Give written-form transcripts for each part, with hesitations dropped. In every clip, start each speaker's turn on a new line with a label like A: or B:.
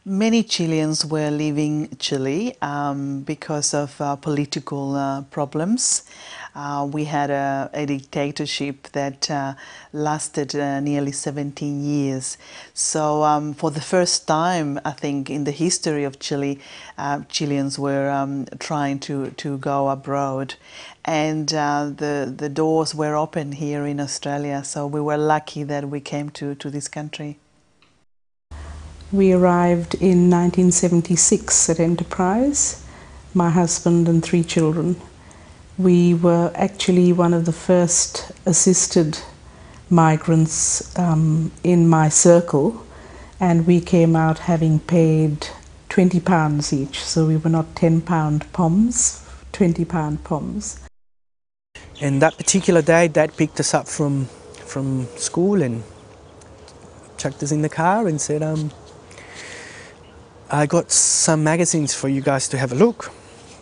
A: Many Chileans were leaving Chile because of political problems. We had a dictatorship that lasted nearly 17 years. So for the first time, I think, in the history of Chile, Chileans were trying to go abroad. And the doors were open here in Australia, so we were lucky that we came to this country.
B: We arrived in 1976 at Enterprise, my husband and 3 children. We were actually one of the first assisted migrants in my circle, and we came out having paid £20 each, so we were not £10 POMs, £20 POMs.
C: And that particular day, Dad picked us up from school and chucked us in the car and said, I got some magazines for you guys to have a look.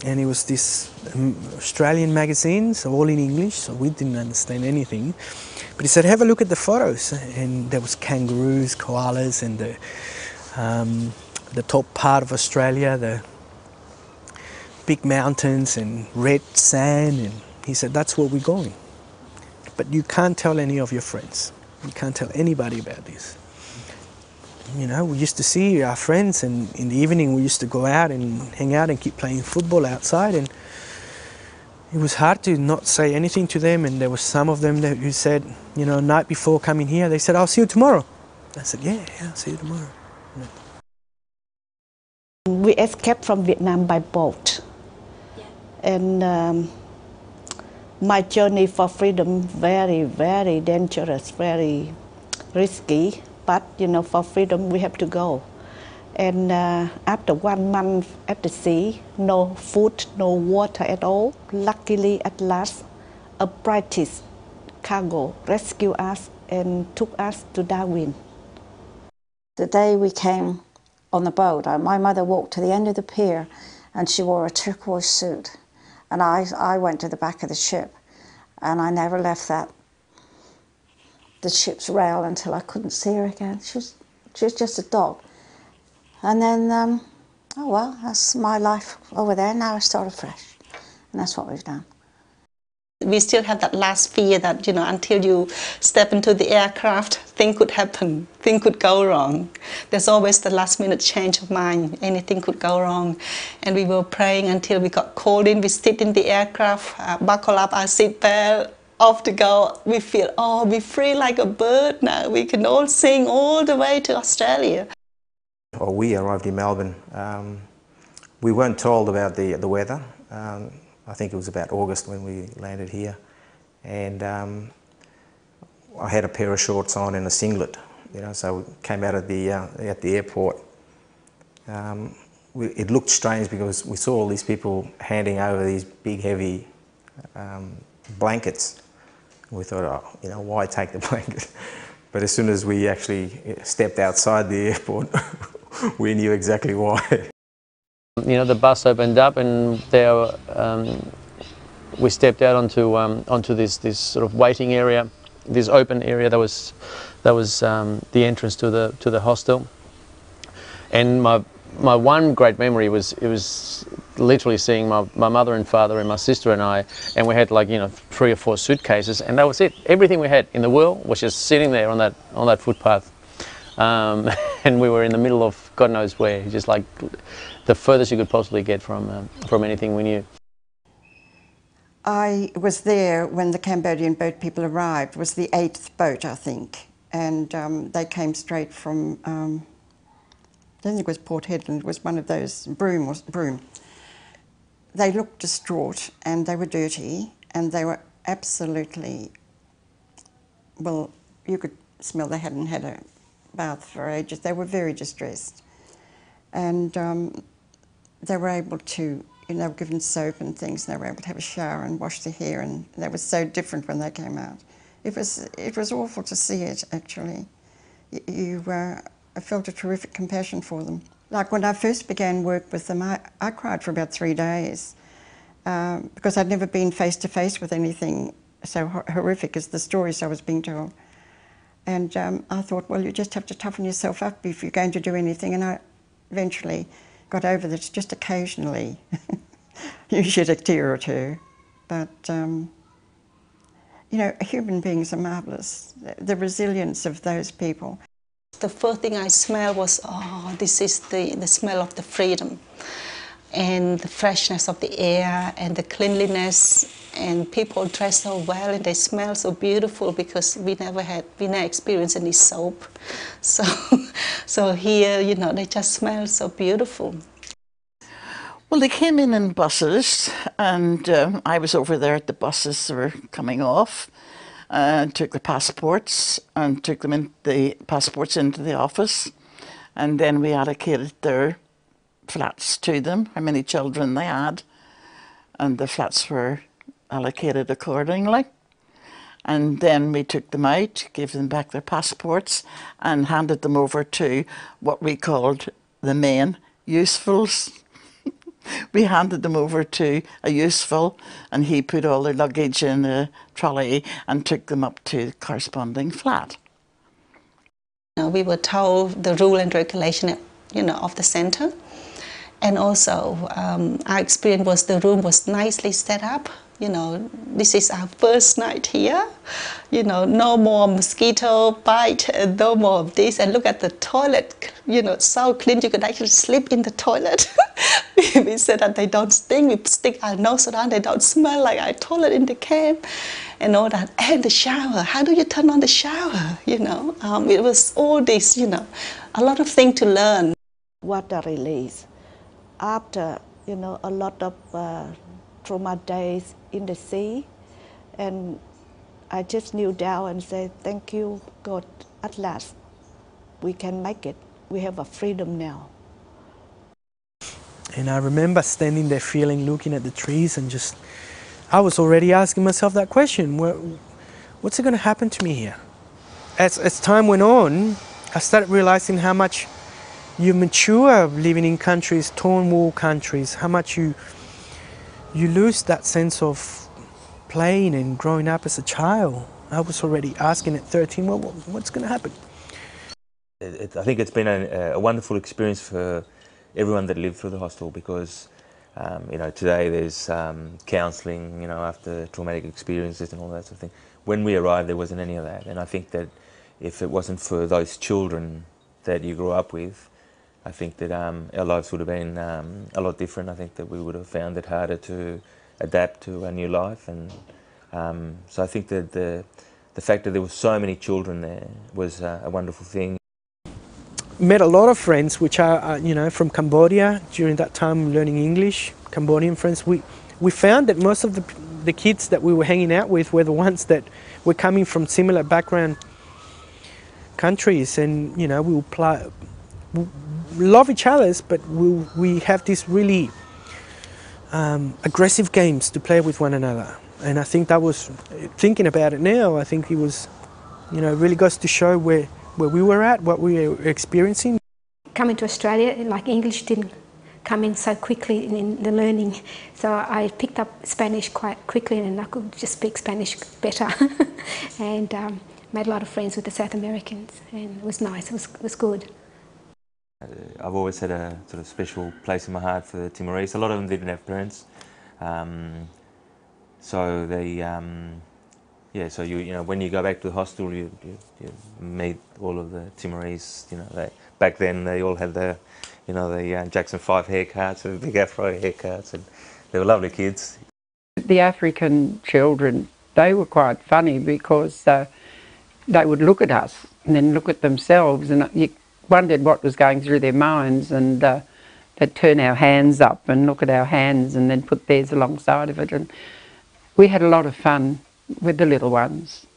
C: And it was this Australian magazines, all in English, so we didn't understand anything. But he said, have a look at the photos. And there was kangaroos, koalas, and the top part of Australia, the big mountains and red sand. And he said, that's where we're going. But you can't tell any of your friends. You can't tell anybody about this. You know, we used to see our friends, and in the evening we used to go out and hang out and keep playing football outside, and it was hard to not say anything to them. And there was some of them who said, you know, night before coming here, they said, I'll see you tomorrow. I said, yeah, I'll see you tomorrow.
D: We escaped from Vietnam by boat. And my journey for freedom, very, very dangerous, very risky. But, you know, for freedom, we have to go. And after 1 month at the sea, no food, no water at all, luckily, at last, a British cargo rescued us and took us to Darwin.
E: The day we came on the boat, my mother walked to the end of the pier and she wore a turquoise suit. And I went to the back of the ship, and I never left the ship's rail until I couldn't see her again. She was just a dog. And then, oh well, that's my life over there. Now I start afresh. And that's what we've done.
F: We still have that last fear that, you know, until you step into the aircraft, things could happen, things could go wrong. There's always the last minute change of mind, anything could go wrong. And we were praying until we got called in. We sit in the aircraft, buckle up our seatbelt, off to go. We feel, oh, we're free like a bird now. We can all sing all the way to Australia.
G: Well, we arrived in Melbourne. We weren't told about the weather. I think it was about August when we landed here. And I had a pair of shorts on and a singlet, you know, so we came out of at the airport. It looked strange because we saw all these people handing over these big, heavy blankets. We thought, oh, you know, why take the blanket? But as soon as we actually stepped outside the airport, we knew exactly why.
H: You know, the bus opened up, and there we stepped out onto this sort of waiting area, this open area that was the entrance to the hostel. And my one great memory was literally seeing my mother and father and my sister and I, and we had, like, you know, 3 or 4 suitcases, and that was it. Everything we had in the world was just sitting there on that footpath, and we were in the middle of God knows where, just like the furthest you could possibly get from anything we knew.
I: I was there when the Cambodian boat people arrived. It was the 8th boat, I think, and they came straight from, I don't think it was Port Hedland, it was one of those, Broome. They looked distraught, and they were dirty, and they were absolutely, well, you could smell they hadn't had a bath for ages. They were very distressed. And they were able to, you know, they were given soap and things, and they were able to have a shower and wash their hair, and they were so different when they came out. It was awful to see it, actually. I felt a terrific compassion for them. Like when I first began work with them, I cried for about 3 days because I'd never been face to face with anything so horrific as the stories I was being told. And I thought, well, you just have to toughen yourself up if you're going to do anything. And eventually got over this just occasionally. You shed a tear or two. But, you know, human beings are marvellous. The resilience of those people.
F: The first thing I smelled was, oh, this is the smell of the freedom and the freshness of the air and the cleanliness, and people dress so well and they smell so beautiful because we never experienced any soap. So here, you know, they just smell so beautiful.
J: Well, they came in buses, and I was over there at the buses that were coming off, and took the passports and took them in the passports into the office, and then we allocated their flats to them, how many children they had, and the flats were allocated accordingly. And then we took them out, gave them back their passports, and handed them over to what we called the main usefuls. We handed them over to a useful, and he put all their luggage in a trolley and took them up to the corresponding flat.
F: We were told the rule and regulation, you know, of the centre, and also our experience was the room was nicely set up. You know, this is our first night here. You know, no more mosquito bite, no more of this. And look at the toilet, you know, so clean you could actually sleep in the toilet. We said that they don't stink. We stick our nose around, they don't smell like our toilet in the camp, and all that. And the shower, how do you turn on the shower? You know, it was all this, you know, a lot of things to learn.
D: Water release. After, you know, a lot of trauma days in the sea, and I just kneel down and say, thank you, God, at last we can make it. We have a freedom now.
C: And I remember standing there feeling, looking at the trees, and just, I was already asking myself that question, what's going to happen to me here? As time went on, I started realizing how much you mature living in countries, torn wall countries, how much you lose that sense of playing and growing up as a child. I was already asking at 13, well, what's going to happen?
K: I think it's been a wonderful experience for everyone that lived through the hostel, because you know, today there's counselling, you know, after traumatic experiences and all that sort of thing. When we arrived, there wasn't any of that, and I think that if it wasn't for those children that you grew up with, I think that our lives would have been a lot different. I think that we would have found it harder to adapt to a new life, and so I think that the fact that there were so many children there was a wonderful thing.
C: Met a lot of friends which are, you know, from Cambodia during that time learning English, Cambodian friends. We found that most of the kids that we were hanging out with were the ones that were coming from similar background countries, and, you know, we love each other, but we have these really aggressive games to play with one another. And I think that was, thinking about it now, I think it was, you know, really goes to show where we were at, what we were experiencing.
L: Coming to Australia, like English didn't come in so quickly in the learning, so I picked up Spanish quite quickly, and I could just speak Spanish better. And made a lot of friends with the South Americans, and it was nice, it was good.
K: I've always had a sort of special place in my heart for the Timorese. A lot of them didn't have parents, so they, yeah. So you know, when you go back to the hostel, you meet all of the Timorese. You know, back then they all had the, you know, the Jackson 5 haircuts, the big afro haircuts, and they were lovely kids.
M: The African children, they were quite funny because they would look at us and then look at themselves, and you wondered what was going through their minds, and they'd turn our hands up and look at our hands and then put theirs alongside of it, and we had a lot of fun with the little ones.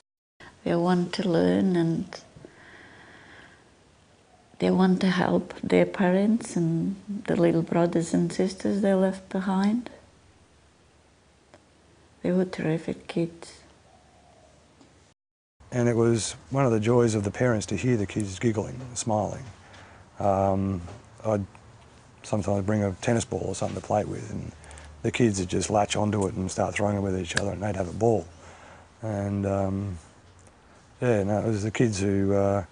N: They want to learn, and they want to help their parents and the little brothers and sisters they left behind. They were terrific kids.
O: And it was one of the joys of the parents to hear the kids giggling and smiling. I'd sometimes bring a tennis ball or something to play with, and the kids would just latch onto it and start throwing it with each other, and they'd have a ball. And yeah, no, it was the kids who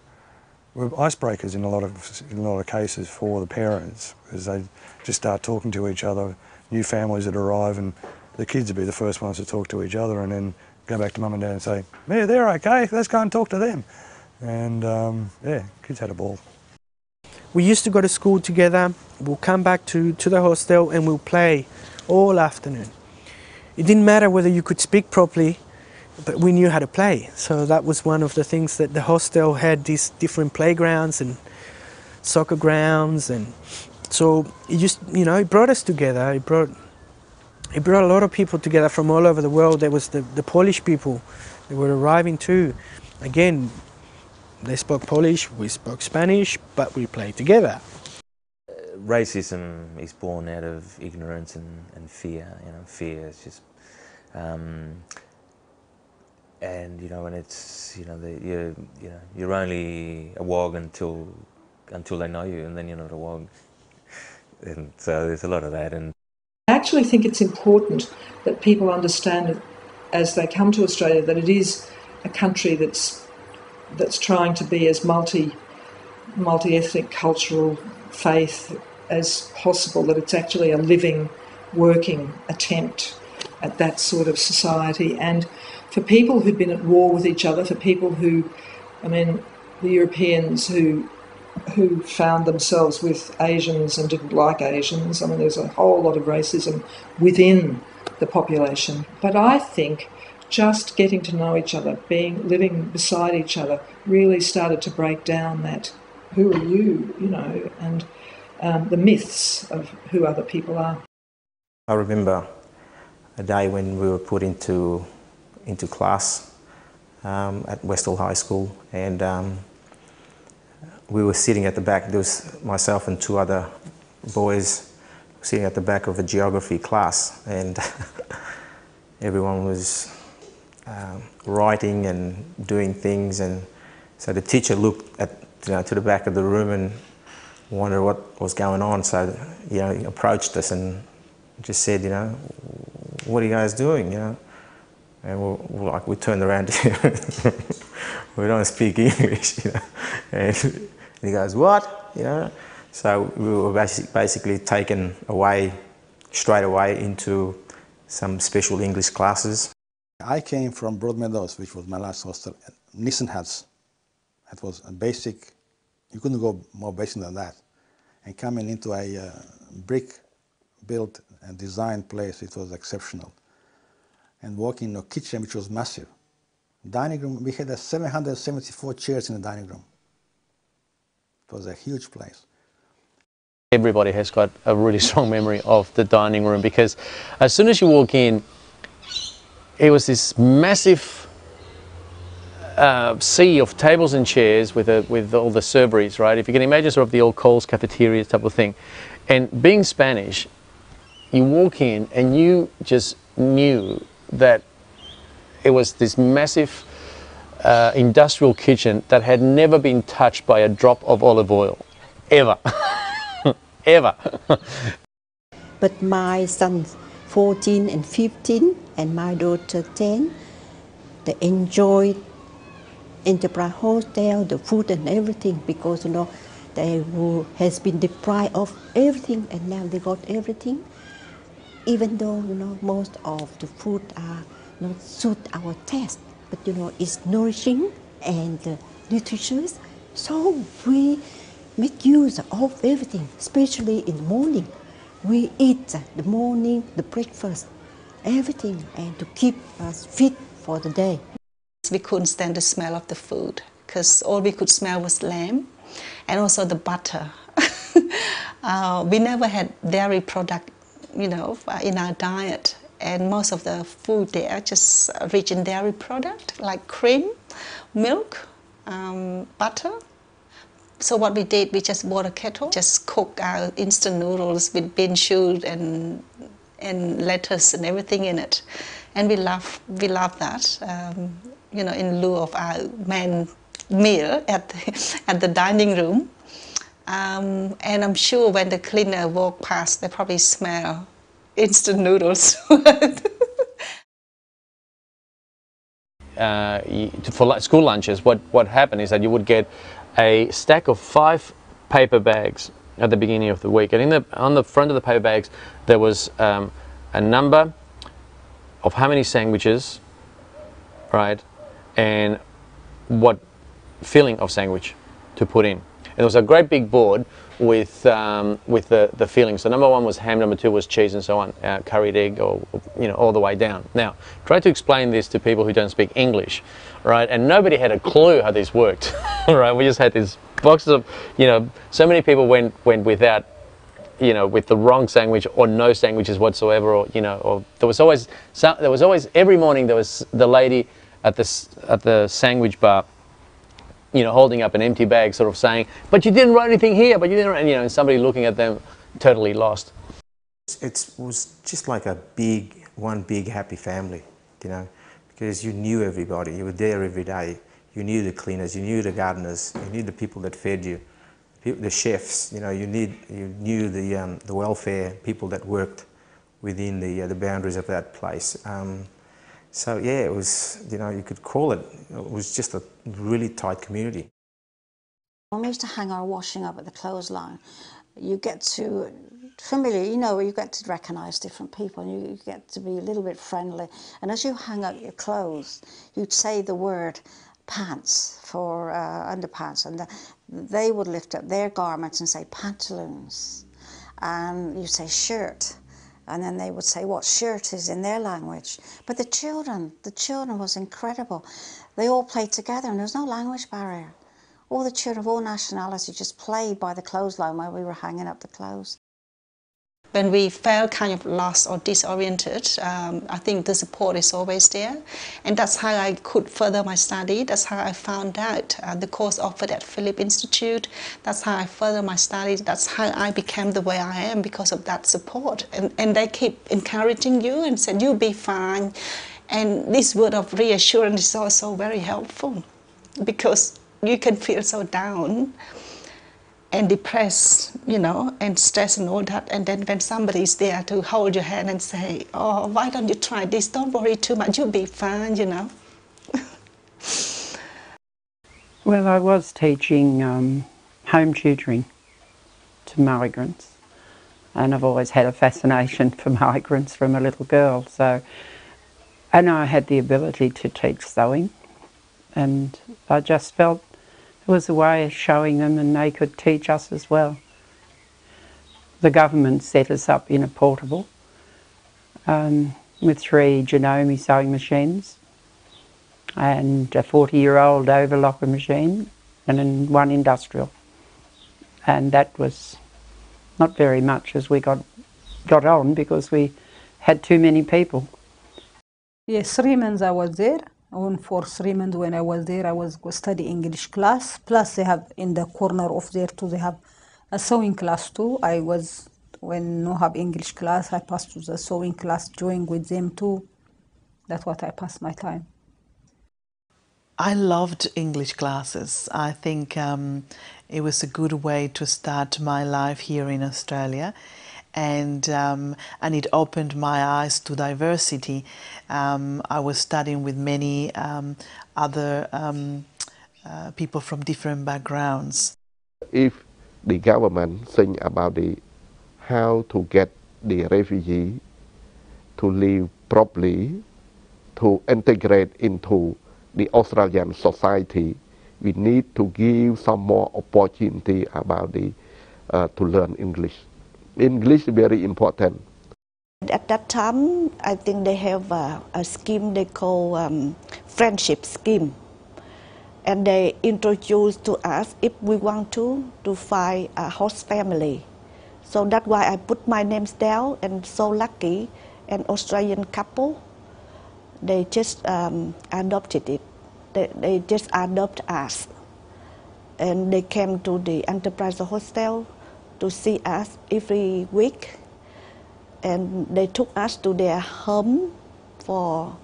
O: were icebreakers in a lot of cases for the parents, because they just start talking to each other, new families that arrive, and the kids would be the first ones to talk to each other, and then go back to mum and dad and say, yeah, they're okay, let's go and talk to them. And yeah, kids had a ball.
C: We used to go to school together, we'll come back to the hostel and we'll play all afternoon. It didn't matter whether you could speak properly, but we knew how to play. So that was one of the things, that the hostel had these different playgrounds and soccer grounds, and so it just, you know, it brought us together. It brought a lot of people together from all over the world. There was the Polish people that were arriving too. Again, they spoke Polish, we spoke Spanish, but we played together.
K: Racism is born out of ignorance and fear. You know, fear is just, and you know, when it's, you know, you're only a wog until they know you, and then you're not a wog. And so there's a lot of that. And
P: I actually think it's important that people understand as they come to Australia that it is a country that's trying to be as multi-ethnic, cultural, faith as possible, that it's actually a living, working attempt at that sort of society. And for people who've been at war with each other, for people who, I mean, the Europeans who found themselves with Asians and didn't like Asians, I mean, there's a whole lot of racism within the population. But I think just getting to know each other, living beside each other, really started to break down that who are you, you know, and the myths of who other people are.
G: I remember a day when we were put into class at Westall High School, and we were sitting at the back. There was myself and two other boys sitting at the back of a geography class, and everyone was writing and doing things, and so the teacher looked to the back of the room and wondered what was going on. So, you know, he approached us and just said, you know, what are you guys doing, you know? And we turned around to him. We don't speak English, you know. And he goes, what? You know? So we were basically taken away straight away into some special English classes.
Q: I came from Broadmeadows, which was my last hostel, Nissen Huts. That was a basic, you couldn't go more basic than that. And coming into a brick-built and designed place, it was exceptional. And walking in a kitchen, which was massive. Dining room, we had 774 chairs in the dining room. It was a huge place.
H: Everybody has got a really strong memory of the dining room, because as soon as you walk in, it was this massive sea of tables and chairs with all the serveries, right? If you can imagine sort of the old Coles cafeteria type of thing. And being Spanish, you walk in and you just knew that it was this massive industrial kitchen that had never been touched by a drop of olive oil, ever, ever.
R: But my sons, 14 and 15, and my daughter 10, they enjoyed Enterprise Hostel, the food and everything, because, you know, they has been deprived of everything, and now they got everything. Even though, you know, most of the food are not suit our taste, but, you know, it's nourishing and nutritious. So we make use of everything, especially in the morning. We eat the morning, the breakfast, everything, and to keep us fit for the day.
F: We couldn't stand the smell of the food, because all we could smell was lamb and also the butter. We never had dairy product, you know, in our diet, and most of the food there just rich in dairy product like cream, milk, butter. So what we did, we just bought a kettle, just cook our instant noodles with bean shoot and lettuce and everything in it, and we love that. You know, in lieu of our main meal at the dining room. And I'm sure when the cleaner walked past, they probably smell instant noodles.
H: For school lunches, what happened is that you would get a stack of 5 paper bags at the beginning of the week, and on the front of the paper bags there was a number of how many sandwiches, right, and what filling of sandwich to put in. And there was a great big board with the fillings. So number 1 was ham, number 2 was cheese, and so on, curried egg, or all the way down. Now, try to explain this to people who don't speak English, right? And nobody had a clue how this worked, right? We just had these boxes of, so many people went without, with the wrong sandwich or no sandwiches whatsoever, or or there was always every morning there was the lady at the sandwich bar, holding up an empty bag, sort of saying, "But you didn't write anything here, but you didn't write," and somebody looking at them totally lost.
G: It was just like one big happy family, because you knew everybody. You were there every day. You knew the cleaners, you knew the gardeners, you knew the people that fed you, the chefs. You knew the welfare people that worked within the boundaries of that place. So yeah, it was, you could call it was just a really tight community.
E: When we used to hang our washing up at the clothesline, you get to you get to recognise different people, and you get to be a little bit friendly. And as you hang up your clothes, you'd say the word pants for underpants, and they would lift up their garments and say pantaloons, and you say shirt. And then they would say what shirt is in their language. But the children was incredible. They all played together, and there was no language barrier. All the children of all nationalities just played by the clothesline while we were hanging up the clothes.
F: When we felt kind of lost or disoriented, I think the support is always there. And that's how I could further my study. That's how I found out the course offered at Philip Institute. That's how I furthered my studies. That's how I became the way I am, because of that support. And they keep encouraging you and said, "You'll be fine." And this word of reassurance is also very helpful, because you can feel so down and depressed, and stressed and all that. And then when somebody is there to hold your hand and say, "Oh, why don't you try this? Don't worry too much, you'll be fine,"
M: Well, I was teaching home tutoring to migrants, and I've always had a fascination for migrants from a little girl. And I had the ability to teach sewing, and I just felt it was a way of showing them, and they could teach us as well. The government set us up in a portable with 3 Janome sewing machines and a 40-year-old overlocker machine and then 1 industrial. And that was not very much as we got on, because we had too many people.
B: Yes, 3 months I was there. And for 3 months when I was there, I was study English class. Plus they have in the corner of there too, they have a sewing class too. When no have English class, I passed to the sewing class, join with them too. That's what I passed my time.
A: I loved English classes. I think it was a good way to start my life here in Australia. And it opened my eyes to diversity. I was studying with many other people from different backgrounds.
S: If the government think about how to get the refugee to live properly, to integrate into the Australian society, we need to give some more opportunity about to learn English. English is very important.
D: At that time, I think they have a scheme they call friendship scheme. And they introduced to us if we want to find a host family. So that's why I put my names down, and so lucky, an Australian couple, they just adopted it. They just adopt us. And they came to the Enterprise Hostel to see us every week, and they took us to their home for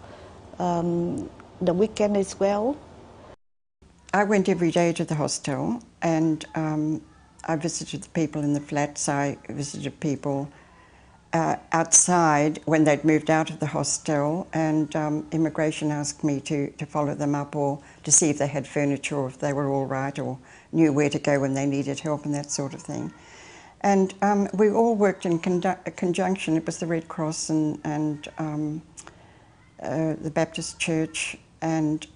D: the weekend as well.
I: I went every day to the hostel, and I visited the people in the flats. I visited people outside when they'd moved out of the hostel, and immigration asked me to follow them up or to see if they had furniture or if they were all right or knew where to go when they needed help and that sort of thing. And we all worked in conjunction. It was the Red Cross and the Baptist Church and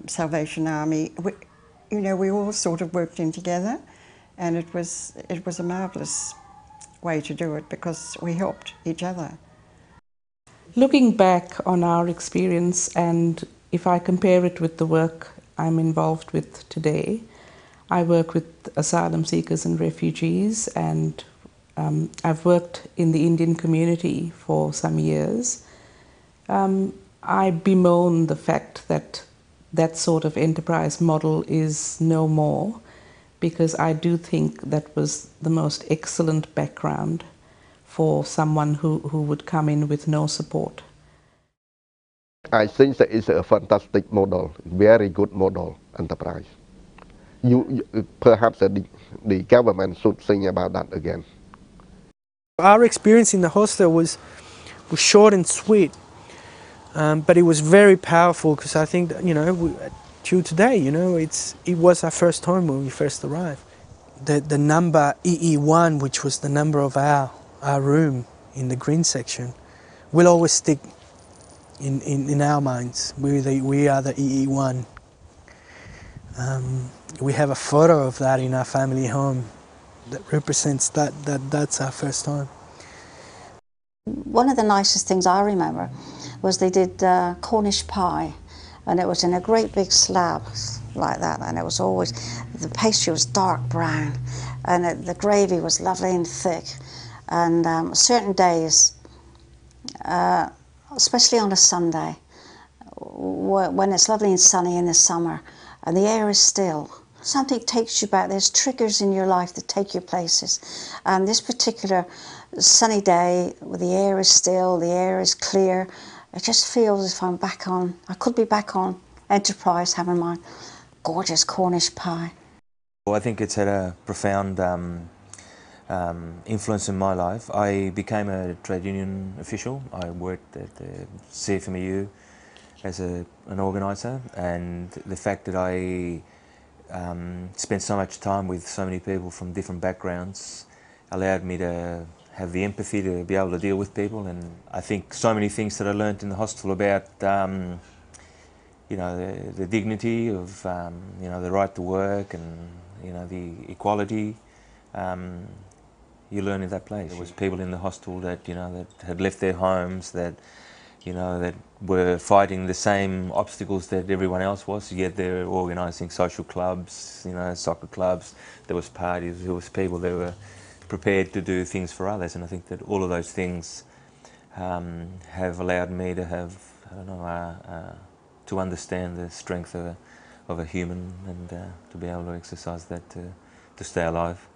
I: Salvation Army. We all sort of worked in together, and it was a marvellous way to do it because we helped each other.
B: Looking back on our experience, and if I compare it with the work I'm involved with today, I work with asylum seekers and refugees, and I've worked in the Indian community for some years. I bemoan the fact that that sort of enterprise model is no more, because I do think that was the most excellent background for someone who would come in with no support.
S: I think that is a fantastic model, very good model enterprise. Perhaps the government should think about that again.
C: Our experience in the hostel was short and sweet, but it was very powerful because I think that, till today, it was our first time when we first arrived. The number EE1, which was the number of our room in the green section, will always stick in our minds. We are the EE1. We have a photo of that in our family home that represents that's our first time.
E: One of the nicest things I remember was they did Cornish pie, and it was in a great big slab like that, and it was always, the pastry was dark brown, and the gravy was lovely and thick. And certain days, especially on a Sunday, when it's lovely and sunny in the summer, and the air is still, something takes you back. There's triggers in your life that take you places. And this particular sunny day, where the air is still, the air is clear, it just feels as if I'm back on, I could be back on Enterprise having my gorgeous Cornish pie.
K: Well, I think it's had a profound influence in my life. I became a trade union official. I worked at the CFMEU as an organiser, and the fact that I spent so much time with so many people from different backgrounds allowed me to have the empathy to be able to deal with people. And I think so many things that I learnt in the hospital about the dignity of the right to work and the equality, you learn in that place. There was people in the hospital that that had left their homes, that that were fighting the same obstacles that everyone else was, yet they're organising social clubs, soccer clubs, there was parties, there was people that were prepared to do things for others. And I think that all of those things have allowed me to have, to understand the strength of a human, and to be able to exercise that to stay alive.